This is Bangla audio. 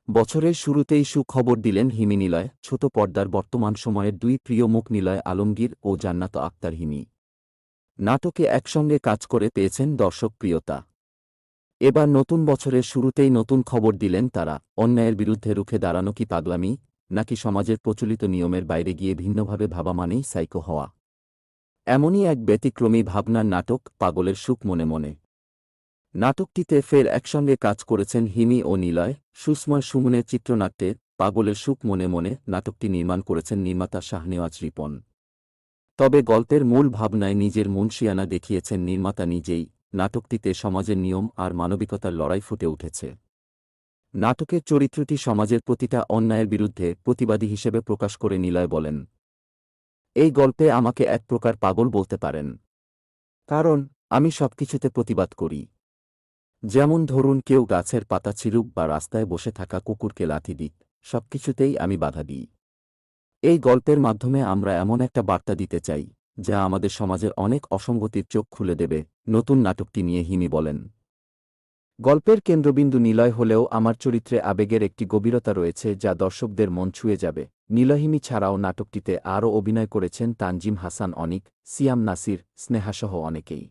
বছরের শুরুতেই সুখবর দিলেন হিমি নিলয়। ছোট পর্দার বর্তমান সময়ের দুই প্রিয় মুখ নিলয় আলমগীর ও জান্নাত আক্তার হিমি নাটকে একসঙ্গে কাজ করে পেয়েছেন দর্শক প্রিয়তা। এবার নতুন বছরের শুরুতেই নতুন খবর দিলেন তারা। অন্যায়ের বিরুদ্ধে রুখে দাঁড়ানো কি পাগলামি, নাকি সমাজের প্রচলিত নিয়মের বাইরে গিয়ে ভিন্নভাবে ভাবা মানেই সাইকো হওয়া? এমনই এক ব্যতিক্রমী ভাবনার নাটক পাগলের সুখ মনে মনে। নাটকটিতে ফের একসঙ্গে কাজ করেছেন হিমি ও নিলয়। সুস্ময় সুমনের চিত্রনাট্যে পাগলের সুখ মনে মনে নাটকটি নির্মাণ করেছেন নির্মাতা শাহনেওয়াজ রিপন। তবে গল্পের মূল ভাবনায় নিজের মুনশিয়ানা দেখিয়েছেন নির্মাতা নিজেই। নাটকটিতে সমাজের নিয়ম আর মানবিকতার লড়াই ফুটে উঠেছে। নাটকের চরিত্রটি সমাজের প্রতিটা অন্যায়ের বিরুদ্ধে প্রতিবাদী হিসেবে প্রকাশ করে নিলয় বলেন, এই গল্পে আমাকে এক প্রকার পাগল বলতে পারেন। কারণ আমি সবকিছুতে প্রতিবাদ করি। যেমন ধরুন, কেউ গাছের পাতা ছিঁড়ুক বা রাস্তায় বসে থাকা কুকুরকে লাথি দিক, সবকিছুতেই আমি বাধা দিই। এই গল্পের মাধ্যমে আমরা এমন একটা বার্তা দিতে চাই, যা আমাদের সমাজের অনেক অসঙ্গতির চোখ খুলে দেবে। নতুন নাটকটি নিয়ে হিমি বলেন, গল্পের কেন্দ্রবিন্দু নিলয় হলেও আমার চরিত্রে আবেগের একটি গভীরতা রয়েছে যা দর্শকদের মন ছুঁয়ে যাবে। নিলয়হিমি ছাড়াও নাটকটিতে আরও অভিনয় করেছেন তানজিম হাসান অনিক, সিয়াম নাসির, স্নেহাসহ অনেকেই।